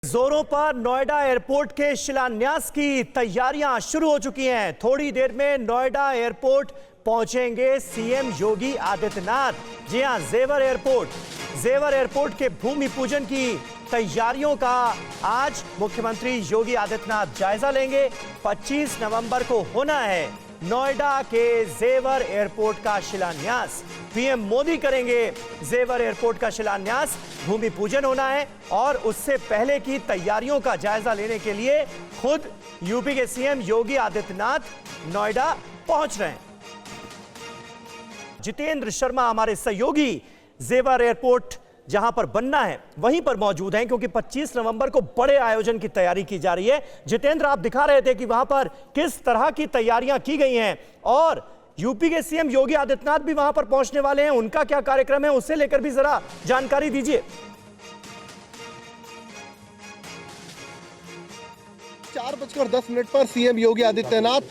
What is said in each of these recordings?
जोरों पर नोएडा एयरपोर्ट के शिलान्यास की तैयारियां शुरू हो चुकी हैं। थोड़ी देर में नोएडा एयरपोर्ट पहुंचेंगे सीएम योगी आदित्यनाथ। जी हां, जेवर एयरपोर्ट के भूमि पूजन की तैयारियों का आज मुख्यमंत्री योगी आदित्यनाथ जायजा लेंगे। 25 नवंबर को होना है नोएडा के जेवर एयरपोर्ट का शिलान्यास। पीएम मोदी करेंगे जेवर एयरपोर्ट का शिलान्यास, भूमि पूजन होना है और उससे पहले की तैयारियों का जायजा लेने के लिए खुद यूपी के सीएम योगी आदित्यनाथ नोएडा पहुंच रहे हैं। जितेंद्र शर्मा हमारे सहयोगी जेवर एयरपोर्ट जहां पर बनना है वहीं पर मौजूद हैं, क्योंकि 25 नवंबर को बड़े आयोजन की तैयारी की जा रही है। जितेंद्र, आप दिखा रहे थे कि वहां पर किस तरह की तैयारियां की गई हैं और यूपी के सीएम योगी आदित्यनाथ भी वहां पर पहुंचने वाले हैं। उनका क्या कार्यक्रम है, उससे लेकर भी जरा जानकारी दीजिए। 4:10 पर सीएम योगी आदित्यनाथ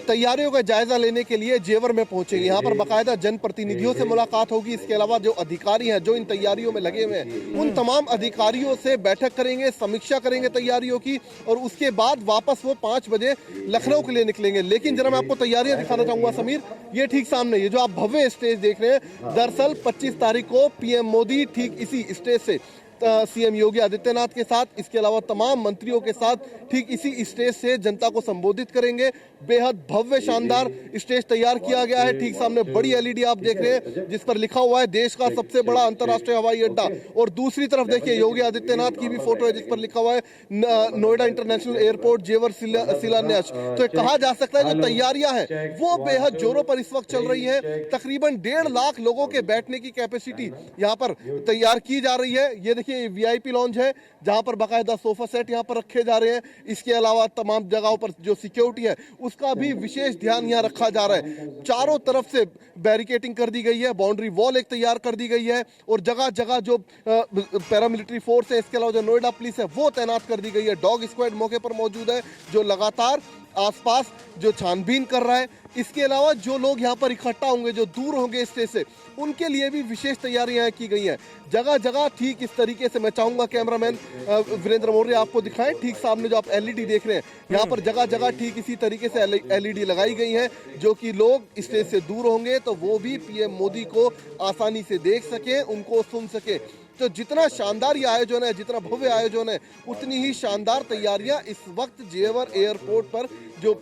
तैयारियों का जायजा लेने के लिए जेवर में पहुंचेंगे। यहाँ पर बाकायदा जनप्रतिनिधियों से मुलाकात होगी। इसके अलावा जो अधिकारी हैं जो इन तैयारियों में लगे हुए हैं उन तमाम अधिकारियों से बैठक करेंगे, समीक्षा करेंगे तैयारियों की और उसके बाद वापस वो 5 बजे लखनऊ के लिए निकलेंगे। लेकिन जरा मैं आपको तैयारियां दिखाना चाहूंगा समीर, ये ठीक सामने ये जो आप भव्य स्टेज देख रहे हैं, दरअसल 25 तारीख को पीएम मोदी ठीक इसी स्टेज से सीएम योगी आदित्यनाथ के साथ, इसके अलावा तमाम मंत्रियों के साथ ठीक इसी स्टेज से जनता को संबोधित करेंगे। बेहद भव्य शानदार स्टेज तैयार किया गया है। ठीक सामने बड़ी एलईडी आप देख रहे हैं जिस पर लिखा हुआ है देश का सबसे बड़ा अंतर्राष्ट्रीय हवाई अड्डा, और दूसरी तरफ देखिए योगी आदित्यनाथ की भी फोटो है जिस पर लिखा हुआ है नोएडा इंटरनेशनल एयरपोर्ट जेवर शिलान्यास। तो कहा जा सकता है जो तैयारियां हैं वो बेहद जोरों पर इस वक्त चल रही है। तकरीबन 1.5 लाख लोगों के बैठने की कैपेसिटी यहाँ पर तैयार की जा रही है। ये देखिए वीआईपी लॉन्ज है जहां पर बाकायदा सोफा सेट यहां पर रखे जा रहे हैं। इसके अलावा तमाम जगहों पर जो सिक्योरिटी है उसका भी विशेष ध्यान यहां रखा जा रहा है। चारों तरफ से बैरिकेडिंग कर दी गई है, बाउंड्री वॉल एक तैयार कर दी गई है और जगह जगह जो पैरामिलिट्री फोर्स है, इसके अलावा जो नोएडा पुलिस है वो तैनात कर दी गई है। डॉग स्क्वाड मौके पर मौजूद है जो लगातार आसपास जो छानबीन कर रहा है। इसके अलावा जो लोग यहाँ पर इकट्ठा होंगे, जो दूर होंगे स्टेज से, उनके लिए भी विशेष तैयारियां की गई हैं। जगह जगह ठीक इस तरीके से मैं चाहूंगा कैमरामैन वीरेंद्र मौर्य आपको दिखाएं। ठीक सामने जो आप एलईडी देख रहे हैं यहाँ पर जगह जगह ठीक इसी तरीके से एलईडी लगाई गई है जो कि लोग स्टेज से दूर होंगे तो वो भी पीएम मोदी को आसानी से देख सके, उनको सुन सके। तो जितना शानदार ये आयोजन है, जितना भव्य आयोजन है, उतनी ही शानदार तैयारियां इस वक्त जेवर एयरपोर्ट पर जो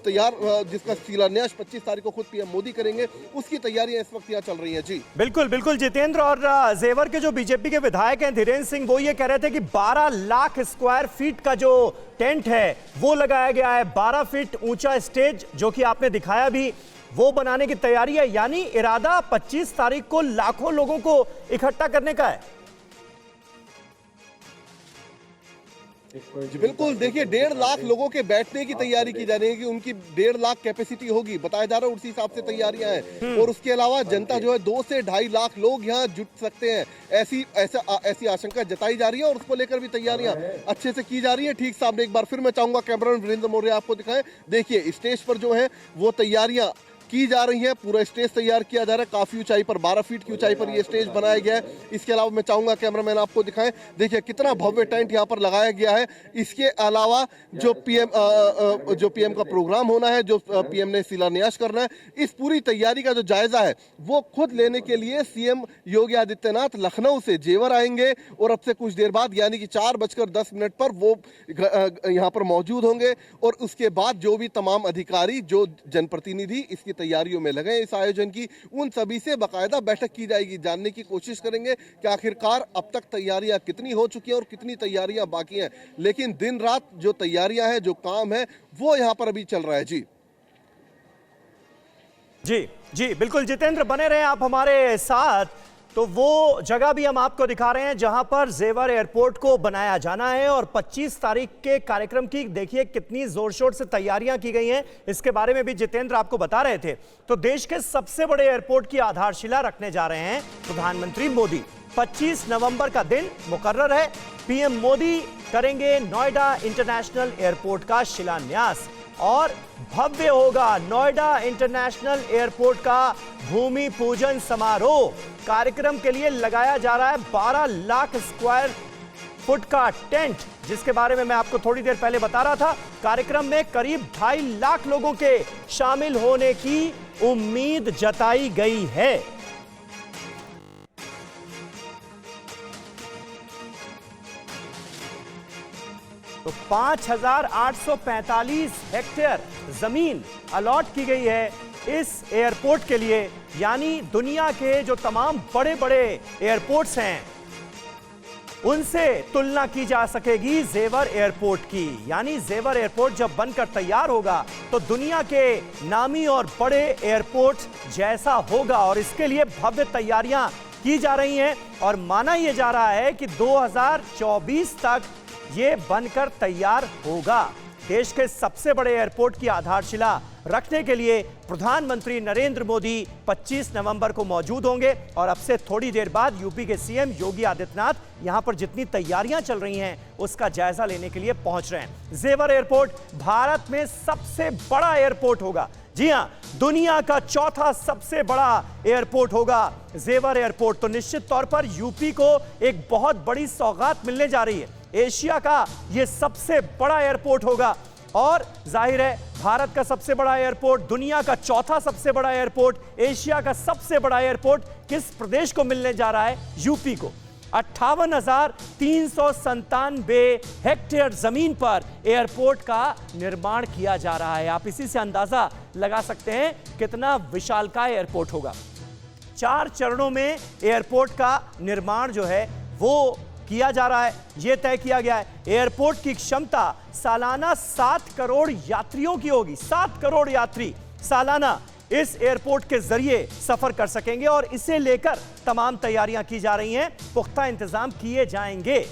जिसका शिलान्यास 25 तारीख को खुद पीएम मोदी करेंगे, उसकी तैयारियां इस वक्त यहाँ चल रही हैं। जी बिल्कुल बिल्कुल जितेंद्र, और जेवर के जो बीजेपी के विधायक हैं धीरेन्द्र सिंह, वो ये कह रहे थे कि 12 लाख स्क्वायर फीट का जो टेंट है वो लगाया गया है। 12 फीट ऊंचा स्टेज जो कि आपने दिखाया भी, वो बनाने की तैयारी है। यानी इरादा 25 तारीख को लाखों लोगों को इकट्ठा करने का है। जी बिल्कुल, देखिए 1.5 लाख लोगों के बैठने की तैयारी की जा रही है कि उनकी 1.5 लाख कैपेसिटी होगी, बताया जा रहा है उसी हिसाब से तैयारियां हैं। और उसके अलावा जनता जो है 2 से 2.5 लाख लोग यहाँ जुट सकते हैं, ऐसी आशंका जताई जा रही है और उसको लेकर भी तैयारियां अच्छे से की जा रही है। ठीक सामने एक बार फिर मैं चाहूंगा कैमरामैन वीरेंद्र मौर्य आपको दिखाएं। देखिए स्टेज पर जो है वो तैयारियां की जा रही है, पूरा स्टेज तैयार किया जा रहा है। काफी ऊंचाई पर 12 फीट की ऊंचाई पर ये स्टेज बनाया गया है। इसके अलावा मैं चाहूंगा कैमरामैन आपको दिखाएं, देखिए कितना भव्य टेंट यहाँ पर लगाया गया है। इसके अलावा जो पीएम का प्रोग्राम होना है, जो पीएम ने शिलान्यास करना है, इस पूरी तैयारी का जो जायजा है वो खुद लेने के लिए सीएम योगी आदित्यनाथ लखनऊ से जेवर आएंगे और अब से कुछ देर बाद यानी कि 4:10 पर वो यहाँ पर मौजूद होंगे। और उसके बाद जो भी तमाम अधिकारी, जो जनप्रतिनिधि इसकी तैयारियों में लगे इस आयोजन की, उन सभी से बाकायदा बैठक की जाएगी। जानने की कोशिश करेंगे कि आखिरकार अब तक तैयारियां कितनी हो चुकी हैं और कितनी तैयारियां बाकी हैं। लेकिन दिन रात जो तैयारियां हैं, जो काम है, वो यहां पर अभी चल रहा है। जी जी जी बिल्कुल जितेंद्र, बने रहे आप हमारे साथ। तो वो जगह भी हम आपको दिखा रहे हैं जहां पर जेवर एयरपोर्ट को बनाया जाना है और 25 तारीख के कार्यक्रम की देखिए कितनी जोर शोर से तैयारियां की गई हैं। इसके बारे में भी जितेंद्र आपको बता रहे थे। तो देश के सबसे बड़े एयरपोर्ट की आधारशिला रखने जा रहे हैं प्रधानमंत्री मोदी। 25 नवंबर का दिन मुकर्रर है। पीएम मोदी करेंगे नोएडा इंटरनेशनल एयरपोर्ट का शिलान्यास और भव्य होगा नोएडा इंटरनेशनल एयरपोर्ट का भूमि पूजन समारोह। कार्यक्रम के लिए लगाया जा रहा है 12 लाख स्क्वायर फुट का टेंट जिसके बारे में मैं आपको थोड़ी देर पहले बता रहा था। कार्यक्रम में करीब 2.5 लाख लोगों के शामिल होने की उम्मीद जताई गई है। तो 5,845 हेक्टेयर जमीन अलॉट की गई है इस एयरपोर्ट के लिए। यानी दुनिया के जो तमाम बड़े बड़े एयरपोर्ट्स हैं उनसे तुलना की जा सकेगी जेवर एयरपोर्ट की। यानी जेवर एयरपोर्ट जब बनकर तैयार होगा तो दुनिया के नामी और बड़े एयरपोर्ट जैसा होगा, और इसके लिए भव्य तैयारियां की जा रही हैं और माना यह जा रहा है कि 2024 तक ये बनकर तैयार होगा। देश के सबसे बड़े एयरपोर्ट की आधारशिला रखने के लिए प्रधानमंत्री नरेंद्र मोदी 25 नवंबर को मौजूद होंगे और अब से थोड़ी देर बाद यूपी के सीएम योगी आदित्यनाथ यहां पर जितनी तैयारियां चल रही हैं उसका जायजा लेने के लिए पहुंच रहे हैं। जेवर एयरपोर्ट भारत में सबसे बड़ा एयरपोर्ट होगा। जी हां, दुनिया का चौथा सबसे बड़ा एयरपोर्ट होगा जेवर एयरपोर्ट। तो निश्चित तौर पर यूपी को एक बहुत बड़ी सौगात मिलने जा रही है। एशिया का यह सबसे बड़ा एयरपोर्ट होगा और जाहिर है भारत का सबसे बड़ा एयरपोर्ट, दुनिया का चौथा सबसे बड़ा एयरपोर्ट, एशिया का सबसे बड़ा एयरपोर्ट किस प्रदेश को मिलने जा रहा है? यूपी को। 58,397 हेक्टेयर जमीन पर एयरपोर्ट का निर्माण किया जा रहा है। आप इसी से अंदाजा लगा सकते हैं कितना विशालकाय एयरपोर्ट होगा। 4 चरणों में एयरपोर्ट का निर्माण जो है वो किया जा रहा है। यह तय किया गया है एयरपोर्ट की क्षमता सालाना 7 करोड़ यात्रियों की होगी। 7 करोड़ यात्री सालाना इस एयरपोर्ट के जरिए सफर कर सकेंगे और इसे लेकर तमाम तैयारियां की जा रही हैं, पुख्ता इंतजाम किए जाएंगे।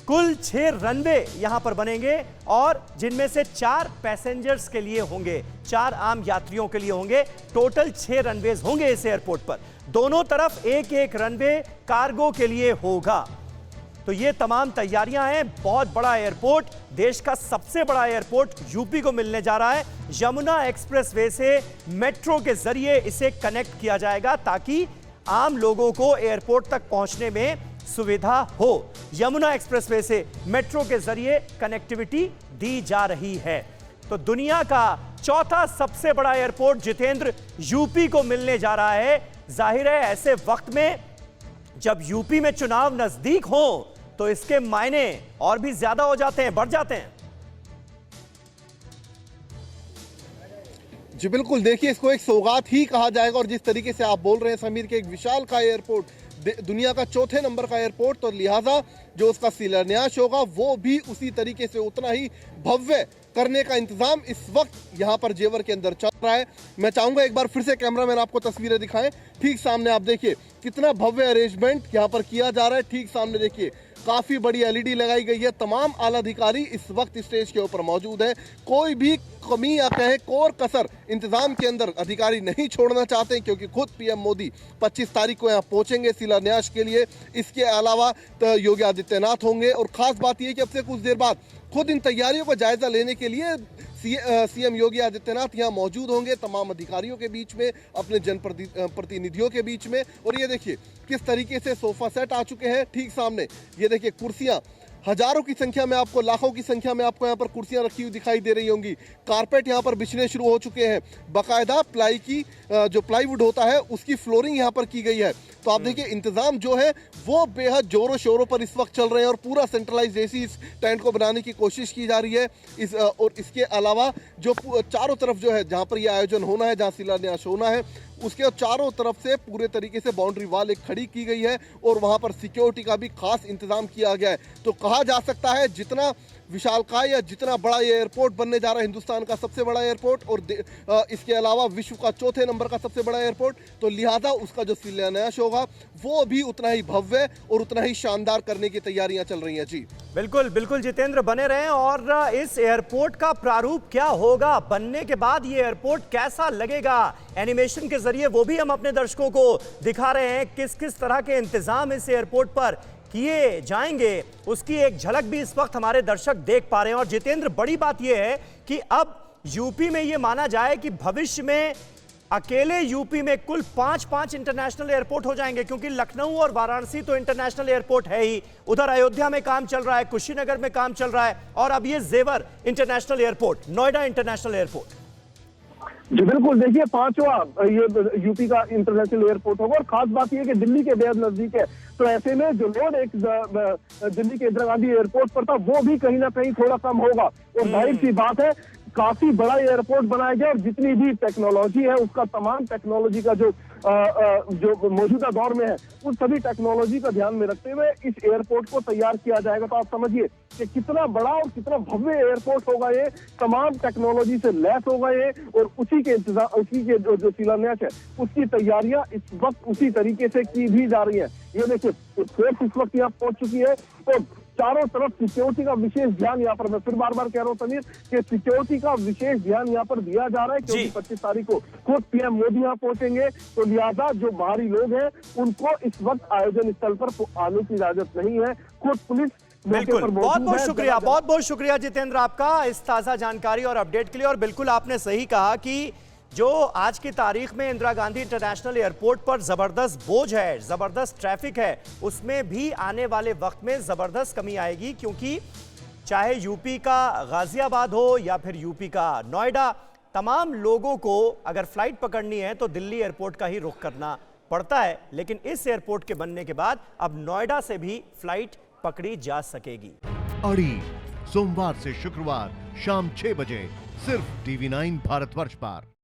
कुल 6 रनवे यहां पर बनेंगे और जिनमें से 4 पैसेंजर्स के लिए होंगे, 4 आम यात्रियों के लिए होंगे। टोटल 6 रनवेज होंगे इस एयरपोर्ट पर। दोनों तरफ एक रनवे कार्गो के लिए होगा। तो ये तमाम तैयारियां हैं। बहुत बड़ा एयरपोर्ट, देश का सबसे बड़ा एयरपोर्ट यूपी को मिलने जा रहा है। यमुना एक्सप्रेसवे से मेट्रो के जरिए इसे कनेक्ट किया जाएगा ताकि आम लोगों को एयरपोर्ट तक पहुंचने में सुविधा हो। यमुना एक्सप्रेसवे से मेट्रो के जरिए कनेक्टिविटी दी जा रही है। तो दुनिया का चौथा सबसे बड़ा एयरपोर्ट जितेंद्र यूपी को मिलने जा रहा है। जाहिर है ऐसे वक्त में जब यूपी में चुनाव नजदीक हो तो इसके मायने और भी ज्यादा हो जाते हैं, बढ़ जाते हैं। जी बिल्कुल, देखिए इसको एक सौगात ही कहा जाएगा और जिस तरीके से आप बोल रहे हैं समीर के एक विशाल का एयरपोर्ट, दुनिया का चौथे नंबर का एयरपोर्ट, तो लिहाजा जो उसका शिलान्यास होगा वो भी उसी तरीके से उतना ही भव्य करने का इंतजाम इस वक्त यहाँ पर जेवर के अंदर चल रहा है। मैं चाहूंगा एक बार फिर से कैमरामैन आपको तस्वीरें दिखाएं। ठीक सामने आप देखिए कितना भव्य अरेंजमेंट यहाँ पर किया जा रहा है। ठीक सामने देखिए काफी बड़ी एलईडी लगाई गई है। तमाम आला अधिकारी इस वक्त स्टेज के ऊपर मौजूद है। कोई भी कमी या कहे कोर कसर इंतजाम के अंदर अधिकारी नहीं छोड़ना चाहते हैं क्योंकि खुद पीएम मोदी 25 तारीख को यहाँ पहुंचेंगे शिलान्यास के लिए। इसके अलावा योगी आदित्यनाथ होंगे और खास बात यह कि अब से कुछ देर बाद खुद इन तैयारियों का जायजा लेने के लिए सीएम योगी आदित्यनाथ यहाँ मौजूद होंगे तमाम अधिकारियों के बीच में, अपने जनप्रतिनिधियों के बीच में। और ये देखिए किस तरीके से सोफा सेट आ चुके हैं। ठीक सामने ये देखिए कुर्सियां हजारों की संख्या में, आपको लाखों की संख्या में आपको यहाँ पर कुर्सियां रखी हुई दिखाई दे रही होंगी। कारपेट यहाँ पर बिछने शुरू हो चुके हैं। बाकायदा प्लाई की जो प्लाईवुड होता है उसकी फ्लोरिंग यहाँ पर की गई है। तो आप देखिए इंतजाम जो है वो बेहद जोरों शोरों पर इस वक्त चल रहे हैं और पूरा सेंट्रलाइज एसी इस टेंट को बनाने की कोशिश की जा रही है। और इसके अलावा जो चारों तरफ जो है जहाँ पर यह आयोजन होना है, जहाँ शिलान्यास होना है, उसके चारों तरफ से पूरे तरीके से बाउंड्री वॉल एक खड़ी की गई है और वहां पर सिक्योरिटी का भी खास इंतजाम किया गया है। तो कहा जा सकता है जितना विशालकाय या जितना बड़ा ये एयरपोर्ट बनने जा रहा है, हिंदुस्तान का सबसे बड़ा एयरपोर्ट और इसके अलावा विश्व का चौथे नंबर का सबसे बड़ा एयरपोर्ट, तो लिहाजा उसका जो शिलान्यास होगा वो भी उतना ही भव्य और उतना ही शानदार करने की तैयारियां चल रही हैं। जी बिल्कुल बिल्कुल जितेंद्र, बने रहें। और इस एयरपोर्ट का प्रारूप क्या होगा, बनने के बाद ये एयरपोर्ट कैसा लगेगा, एनिमेशन के जरिए वो भी हम अपने दर्शकों को दिखा रहे हैं। किस किस तरह के इंतजाम इस एयरपोर्ट पर किए जाएंगे उसकी एक झलक भी इस वक्त हमारे दर्शक देख पा रहे हैं। और जितेंद्र, बड़ी बात यह है कि अब यूपी में यह माना जाए कि भविष्य में अकेले यूपी में कुल 5 इंटरनेशनल एयरपोर्ट हो जाएंगे, क्योंकि लखनऊ और वाराणसी तो इंटरनेशनल एयरपोर्ट है ही, उधर अयोध्या में काम चल रहा है, कुशीनगर में काम चल रहा है, और अब ये Jewar international airport, Noida international airport. जी बिल्कुल, देखिए 5वां ये यूपी का इंटरनेशनल एयरपोर्ट होगा। और खास बात यह कि दिल्ली के बेहद नजदीक है, तो ऐसे में जो लोड एक दिल्ली के इंदिरा गांधी एयरपोर्ट पर था वो भी कहीं ना कहीं थोड़ा कम होगा। और जाहिर सी बात है काफी बड़ा एयरपोर्ट बनाया गया और जितनी भी टेक्नोलॉजी है उसका तमाम टेक्नोलॉजी का जो मौजूदा दौर में है उन सभी टेक्नोलॉजी का ध्यान में रखते हुए इस एयरपोर्ट को तैयार किया जाएगा। तो आप समझिए कि कितना बड़ा और कितना भव्य एयरपोर्ट होगा ये, तमाम टेक्नोलॉजी से लैस होगा ये, और उसी के जो शिलान्यास है उसकी तैयारियां इस वक्त उसी तरीके से की भी जा रही है। ये देखिए फोर्स इस वक्त यहाँ पहुंच चुकी है, तो चारों तरफ सिक्योरिटी का विशेष ध्यान यहाँ पर, मैं फिर बार कह रहा हूँ समीर कि सिक्योरिटी का विशेष ध्यान यहाँ पर दिया जा रहा है, क्योंकि 25 तारीख को खुद पीएम मोदी यहाँ पहुंचेंगे। तो लिहाजा जो बाहरी लोग हैं उनको इस वक्त आयोजन स्थल पर आने की इजाजत नहीं है। खुद पुलिस बिल्कुल, बहुत बहुत शुक्रिया जितेंद्र आपका इस ताजा जानकारी और अपडेट के लिए। और बिल्कुल आपने सही कहा कि जो आज की तारीख में इंदिरा गांधी इंटरनेशनल एयरपोर्ट पर जबरदस्त बोझ है, जबरदस्त ट्रैफिक है, उसमें भी आने वाले वक्त में जबरदस्त कमी आएगी, क्योंकि चाहे यूपी का गाजियाबाद हो या फिर यूपी का नोएडा, तमाम लोगों को अगर फ्लाइट पकड़नी है तो दिल्ली एयरपोर्ट का ही रुख करना पड़ता है। लेकिन इस एयरपोर्ट के बनने के बाद अब नोएडा से भी फ्लाइट पकड़ी जा सकेगी। अड़ी सोमवार से शुक्रवार शाम 6 बजे सिर्फ TV9 भारतवर्ष पर।